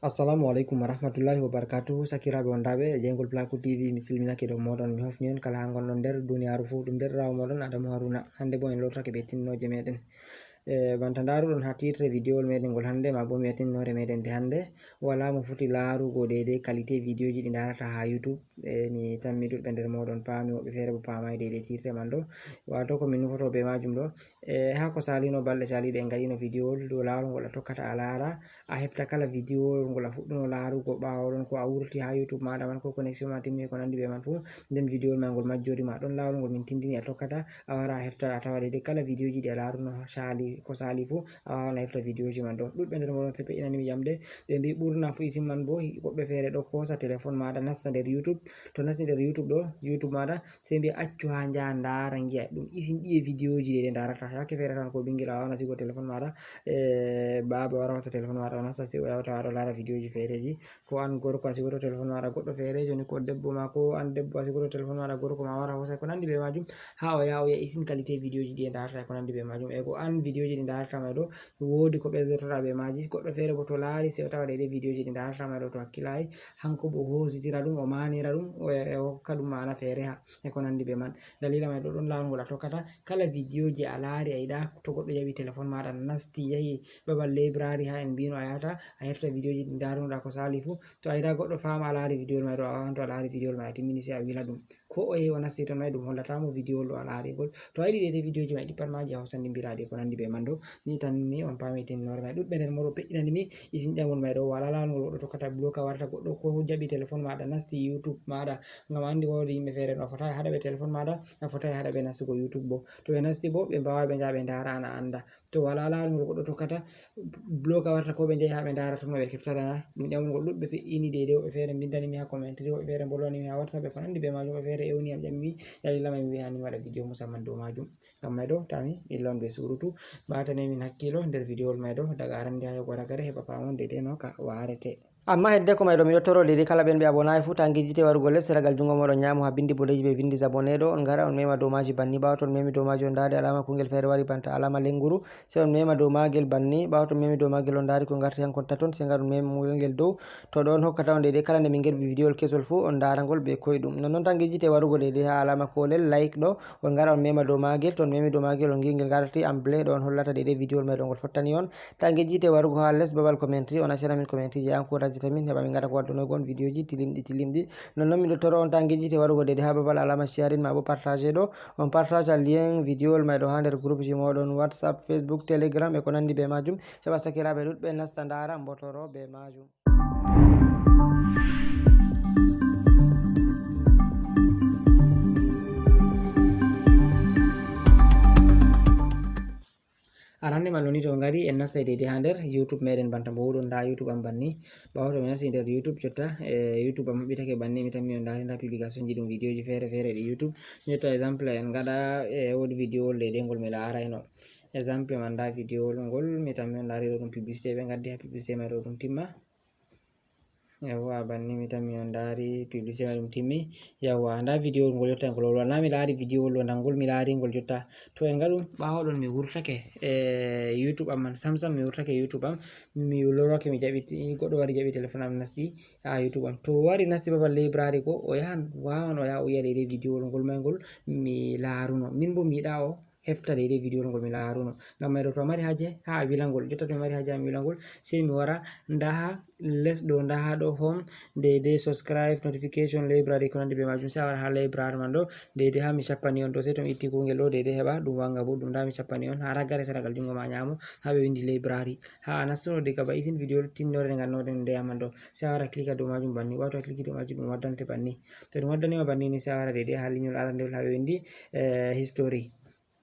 Assalamu alaikum warahmatullahi wabarakatuh. Sakiraɓe wondaɓe e jeygol Plaku TV mi silminake dow moɗon mi hofni on kala ha gonɗon nder duniyaru fu ɗum nder rawo moɗon Adamu Haruna. Hande bo en lortake ɓe tinnoje meɗen banta daruɗon ha titre vidéowol meɗen gol hande ma bo mi wi'a tinnore meɗen nde hande wala mo foti larugo daidai qualité vidéo ji ɗi darata ha YouTube. Mi tammi duɗɓe nder moɗon paami, woɓɓe fere bo pamai daidai titre man ɗo. Wato ko min nufoto be majum ɗo ha ko salino balɗe saliɗe en gaɗino vidéowol dow lawol ngol a tokkata a lara a hefta kala vidéowol ngol a fuɗɗuno larugo ɓawo ɗon ko a wurti ha YouTube maɗa man ko connexion ma timmi ko nandi be man fu, nden vidéowol ma ngol majjori ma ɗon lawol ngol min tindini a tokkata a wara a hefta a tawa daidai kala vidéo ji ɗi a laruno ko sali fu a wawan a hefta vidéo ji man ɗo. Ɗuɗɓe nder moɗon sepe inanimi yamde ɓe mbi ɓurna fu isin man bo woɓɓe fere ɗo hosa téléphone maɗa nasta nder YouTube, to nasti nder YouTube ɗo YouTube maɗa sai mbi accu ha jaha ndara giya ɗum isin ɗiye vidéo ji ɗe darata. Yakke fere tan ko ɓingel a wawan a sigo téléphone maɗa baba wara hosa téléphone maɗa o nasta sai o yaha tawa ɗo lara vidéo ji fereji, ko an gorko a sigoto téléphone maɗa goɗɗo fere joni ko debbo ma ko an debbo a sigoto téléphone maɗa gorko ma wara hosa ko nandi be majum ha o yaha o yi'a isin qualité vidéo ji ɗi darata ko nandi be majum. Ego an vidéo ji ɗi darata mai ɗo wodi ko ɓesdotoɗa be maji, goɗɗo fere bo to lari sai o tawa daidai vidéo ji ɗi darata mai ɗo to hakkilayi hanko bo o hositira ɗum o manira ɗum o hokka ɗum ma'ana fere ha e ko nandi be man. Dalila mai ɗo ɗon lawol ngol a tokkata kala vidéo ji a lari a yiɗa to goɗɗo jaɓi téléphone maɗa nasti yahi babal library ha en mbino a yata a hefta vidéo ji ɗi darunoɗa ko sali fu, to a yiɗa goɗɗo fama a lari vidéowol mai ɗo a wawan to a lari vidéowol mai a timmini sai a wila ɗum ko o yahi o nasti ton mai ɗum hollatamo vidéowol ɗo a lari gol. To a yiɗi daidai vidéo ji mai ɗi pat maji a hosandi mbiraɗi ko nandi be man ɗo. Ni tan mi on pami tinnore mai. Ɗuɗɓe nder moɗon pe'inanimi isin ƴamol mai ɗo wala lawol ngol goɗɗo tokkata bloka warta goɗɗo ko jaɓi téléphone maɗa nasti YouTube maɗa ngam andi wodi yimɓe fere no a fotai haɗa ɓe téléphone maɗa a fotai haɗa ɓe nastugo YouTube bo, to ɓe nasti bo ɓe mbawai ɓe jaha ɓe ndara an a anda. To wala lawol ngol goɗɗo tokkata bloka warta ko ɓe jahi ha ɓe ndara ton no ɓe heftatana ɗum ƴamol ngol. Ɗuɗɓe pe'ini daidai woɓɓe fere bindanimi ha commentary, woɓɓe fere bolwanimi ha WhatsApp e ko nandi be majum, woɓɓe fere ewni am ƴammi dalila mai mi wi hani mi waɗa vidéo musamman dow majum. Ngam mai ɗo tami illon be surutu batane min hakkilo nder vidéowol mai ɗo daga arande ha yago ragare heɓa pamon daidai no ka warete. Amma hedde ko mai ɗo miɗo toro daidai kala ɓen ɓe abonayi fu ta gijjite warugo les ragal jungo moɗon nyamo ha bindi bodeji ɓe vindi abonné ɗo on gara on mema dow maji banni, ɓawo to on memi dow maji on dari alama kungel fere wari banta alama lenguru sai on mema dow magel banni, ɓawo to on memi dow magel on dari ko garti hankon taton sai gar on mema ngel dow to ɗo on hokkata on daidai kala nde min gerɓi vidéowol kesol fu on dara ngol be koyɗum. Nonnon tan gijjite warugo daidai ha alama kolel like ɗo on gara on mema dow magel, to on memi dow magel on gi ngel garti amblé ɗo on hollata daidai vidéowol mai ɗo ngol fottani on. Ta gijjite warugo ha les babal commentary on accana min commentary je encourage tamin heɓa min gada ko wadduno gon vidéo ji tilimɗi. Nonnon miɗo toro on ta gijjite warugo daidai ha babal alama sharing ma bo partage ɗo on partage lien vidéowol mai ɗo ha nder groupe ji moɗon WhatsApp, Facebook, Telegram e ko nandi be majum heɓa sakiraɓe ɗuɗɓe nasta ndara mbotoro be majum. Arande man woni to ngari en nastai daidai ha nder YouTube meɗen banta mboɗon nda YouTube am banni. Ɓawo to mi nasti nder YouTube jotta YouTube am maɓɓitake banni mi tammi on nda publication ji ɗum vidéo ji fere fere ɗi YouTube. Jotta exemple en gaɗa wodi vidéowol daidai ngol mi larayno exemple man nda vidéowol ngol mi tammi on dari ɗo ɗum publicité ɓe gaddi ha publicité mai ɗo ɗum timma. Yawwa banni mi tammi on dari publicité mai ɗum timmi. Yawwa nda vidéowol ngol jotta ngol wolwa na mi lari vidéowol ɗo ndangol mi lari ngol jotta to en gaɗum ɓawo ɗon mi wurtake YouTube am man sam mi wurtake YouTube am mi lorake mi jaɓi goɗɗo wari jaɓi téléphone am nasti ha YouTube am, to wari nasti babal library ko o yahan wawan o yaha o yi'a daidai vidéowol ngol mai ngol mi laruno min bo mi yiɗa o hefta daidai vidéowol ngol mi laruno. Ngam mai ɗo to a mari haje ha a wilangol jotta to mi mari haje ha mi wilangol sai mi wara nda ha les ɗo nda ha ɗo home daidai subscribe notification library ko nandi be majum sai a wara ha library man ɗo daidai ha mi cappani on to sai to mi itti kungel ɗo daidai heɓa ɗum wanga bo ɗum nda mi cappani on ha ragare seragal jungo ma nyamo ha ɓe windi library ha a nastuno diga ba itin vidéo tinnore ngal noden ndeyaman ɗo sai a wara clika dow majum banni, ɓawo to a cliki dow majum ɗum waddante banni, to ɗum waddanima banni ni sai a wara daidai ha linyol arandewol ha ɓe windi history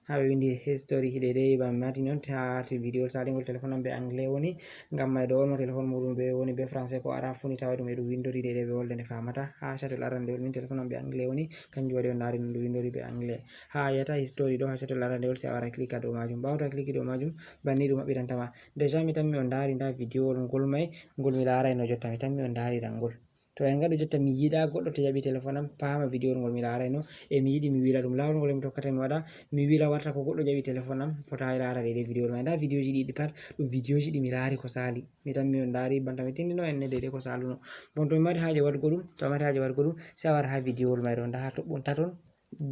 ha ɓe windi history daidai ba matini on ha vidéo salingol téléphone am be anglais woni. Ngam mai ɗo on téléphone muɗum be woni be français ko ara funi tawa ɗum eɗum windori daidai be wolde nde famata ha chattel arandewol min téléphone am be anglais woni kanjum waɗi on nari ɗum windori be anglais. Ha a yiyata history ɗo ha chattel arandewol sai a wara clika dow majum, ɓawo to a cliki dow majum banni ɗum maɓɓitantama déjà mi tammi on dari nda vidéowol ngol mai ngol mi larayno jotta mi tammi on dariran ngol. to en gado jotta mi yida goddo to jabi telephone am faama video ngol mi laarayno e mi yidi mi wila dum lawol ngol mi tokkata mi wada mi wila warta ko goddo jabi telephone am fota laara de video ma da video ji di pat dum video ji di mi laari ko sali mi tan mi on daari banta mi tindino en de ko saluno bon to mi mari haaje wadgo dum to mari haaje wadgo dum sa war ha video mai do nda to bon taton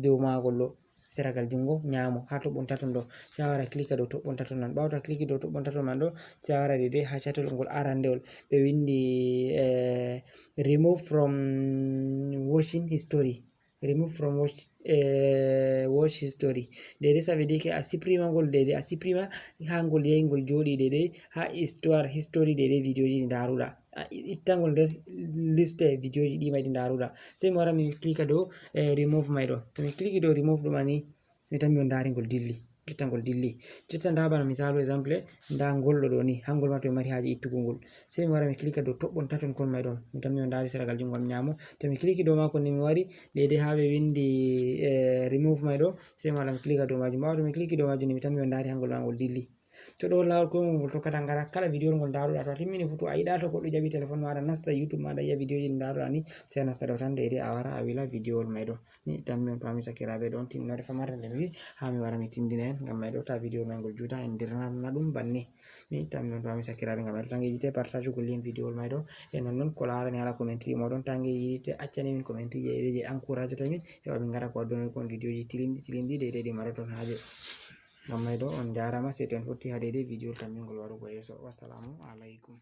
do magol do seragal jungo nyamo ha to bontaton do se awara click do to bontaton nan bawta click do to bontaton man do se awara de ha chatol ngol arandewol be windi remove from watching history remove from watch history dede sa vedi ke a supprima ngol dede a supprima ha ngol yengol jodi dede ha history dede video ji daruda ittangol der liste video ji di mai daruda sai mi wara mi click do remove mai do to mi click do remove do mani mi tan mi on dari ngol dilli ittangol dilli jotta nda bana misalu exemple nda ngol do ni hangol ma to mari haaji ittugo ngol sai mi wara mi click do tobbon taton kon mai do mi tan mi on dari seragal jungol nyamo to mi click do ma ko ni mi wari dede ha be windi remove mai do sai mi wara mi click do majum bawdo mi click do majum mi tan mi on dari hangol ma ngol dilli to do lawol ko ngol to kata ngara kala video ngol daruda to timmini futu a yida to goddo jabi telephone mada nasta youtube mada ya video ji daruda ni sai nasta do tan de a wara a wila video mai do ni tan mi on pami sakirabe don tinnore famare le mi ha mi wara mi tindina en ngam mai do ta video mai ngol juuta en dirna dum banni ni tan mi on pami sakirabe ngam tangi yite partage ko lien video mai do e non ko laara ni ala commentary modon tangi yite accani min commentary je encourage tamin e min ngara ko don kon video ji tilindi de maraton haaje ngam mai do on jarama se to en fotti ha dede video tan min ngol warugo yeso wassalamu alaikum